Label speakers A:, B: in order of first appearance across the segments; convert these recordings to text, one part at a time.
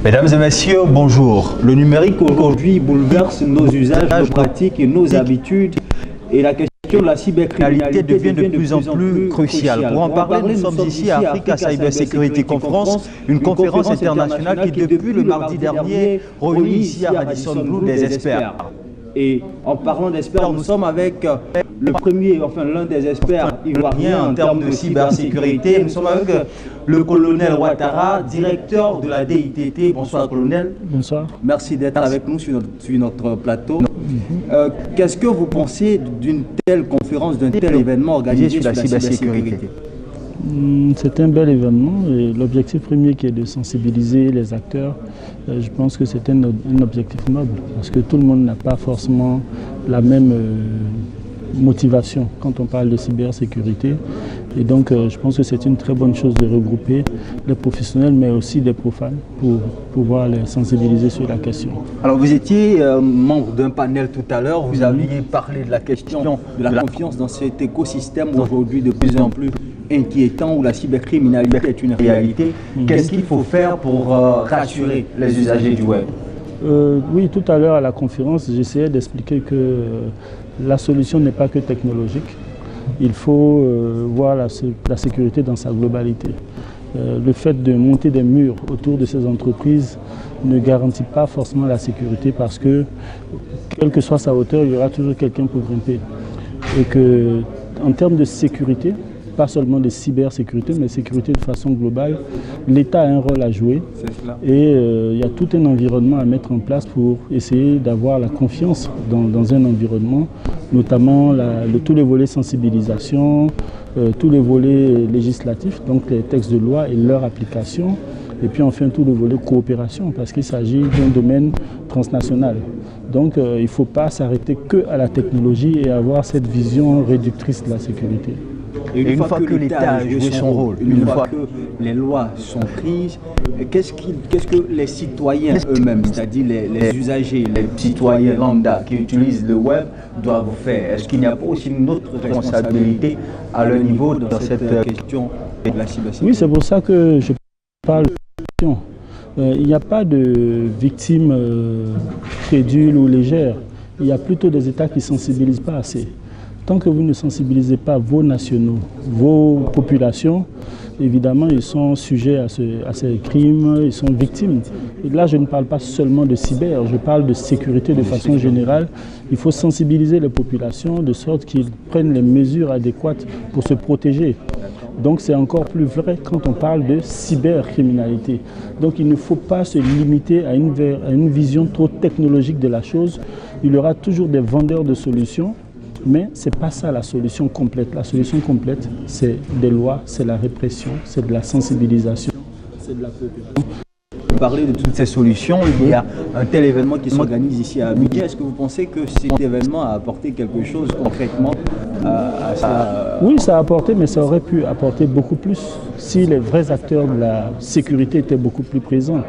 A: Mesdames et messieurs, bonjour.
B: Le numérique aujourd'hui bouleverse nos usages, nos pratiques et nos habitudes. Et la question de la cybercriminalité
A: devient de plus en plus cruciale. Pour en parler, nous sommes ici à Africa Cyber Security Conference, une conférence internationale qui, depuis le mardi dernier, réunit ici à Radisson Blu des experts.
B: Et en parlant d'experts, nous sommes avec le premier, enfin l'un des experts ivoiriens en termes de cybersécurité. Nous sommes avec le colonel Ouattara, directeur de la DITT. Bonsoir colonel.
C: Bonsoir.
B: Merci d'être avec nous sur notre plateau. Qu'est-ce que vous pensez d'une telle conférence, d'un tel événement organisé sur la cybersécurité?
C: C'est un bel événement et l'objectif premier qui est de sensibiliser les acteurs, je pense que c'est un objectif noble parce que tout le monde n'a pas forcément la même motivation quand on parle de cybersécurité et donc je pense que c'est une très bonne chose de regrouper les professionnels mais aussi des profanes pour pouvoir les sensibiliser sur la question.
B: Alors vous étiez membre d'un panel tout à l'heure, vous aviez parlé de la question de la confiance dans cet écosystème aujourd'hui de plus en plus inquiétant où la cybercriminalité est une réalité. Qu'est-ce qu'il faut faire pour rassurer les usagers du web?
C: Oui, tout à l'heure à la conférence, j'essayais d'expliquer que la solution n'est pas que technologique. Il faut voir la sécurité dans sa globalité. Le fait de monter des murs autour de ces entreprises ne garantit pas forcément la sécurité parce que, quelle que soit sa hauteur, il y aura toujours quelqu'un pour grimper. Et que, en termes de sécurité, pas seulement de cybersécurité, mais sécurité de façon globale, l'État a un rôle à jouer et il y a tout un environnement à mettre en place pour essayer d'avoir la confiance dans un environnement, notamment tous les volets sensibilisation, tous les volets législatifs, donc les textes de loi et leur application, et puis enfin tout le volet coopération, parce qu'il s'agit d'un domaine transnational. Donc il ne faut pas s'arrêter qu'à la technologie et avoir cette vision réductrice de la sécurité.
B: Et une fois que l'État a joué son rôle, une fois que les lois sont prises, qu'est-ce que les citoyens eux-mêmes, c'est-à-dire les usagers, les citoyens lambda qui utilisent le web doivent faire? Est-ce qu'il n'y a pas aussi une autre responsabilité à leur niveau dans cette question de la cybersécurité?
C: Oui, c'est pour ça que je parle de question. Il n'y a pas de victimes crédules ou légères. Il y a plutôt des États qui ne sensibilisent pas assez. Tant que vous ne sensibilisez pas vos nationaux, vos populations, évidemment, ils sont sujets à ces crimes, ils sont victimes. Et là, je ne parle pas seulement de cyber, je parle de sécurité de façon générale. Il faut sensibiliser les populations de sorte qu'ils prennent les mesures adéquates pour se protéger. Donc c'est encore plus vrai quand on parle de cybercriminalité. Donc il ne faut pas se limiter à une vision trop technologique de la chose. Il y aura toujours des vendeurs de solutions. Mais ce n'est pas ça la solution complète. La solution complète, c'est des lois, c'est la répression, c'est de la sensibilisation, c'est de la coopération.
B: Vous parlez de toutes ces solutions, il y a un tel événement qui s'organise ici à Abidjan. Est-ce que vous pensez que cet événement a apporté quelque chose concrètement à ça?
C: Oui, ça a apporté, mais ça aurait pu apporter beaucoup plus si les vrais acteurs de la sécurité étaient beaucoup plus présents.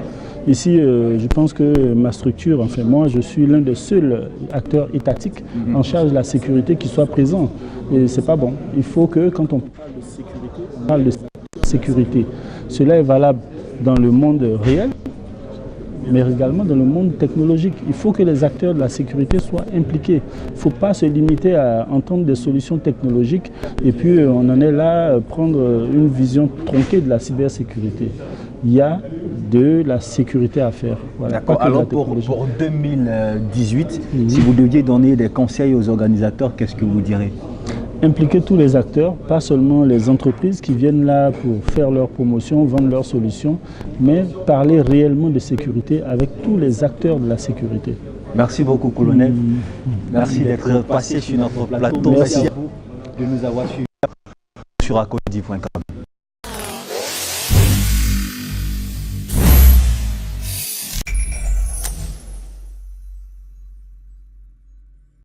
C: Ici, je pense que ma structure, enfin moi, je suis l'un des seuls acteurs étatiques en charge de la sécurité qui soit présent. Et c'est pas bon. Il faut que quand on parle de sécurité, on parle de sécurité. Cela est valable dans le monde réel, mais également dans le monde technologique. Il faut que les acteurs de la sécurité soient impliqués. Il ne faut pas se limiter à entendre des solutions technologiques et puis on en est là à prendre une vision tronquée de la cybersécurité. Il y a de la sécurité à faire.
B: Voilà, d'accord. Alors pour 2018, si vous deviez donner des conseils aux organisateurs, qu'est-ce que vous direz?
C: Impliquer tous les acteurs, pas seulement les entreprises qui viennent là pour faire leur promotion, vendre leurs solutions, mais parler réellement de sécurité avec tous les acteurs de la sécurité.
B: Merci beaucoup, colonel. Merci d'être passé sur notre plateau.
C: Merci
B: à vous de nous avoir suivis sur acodi.com.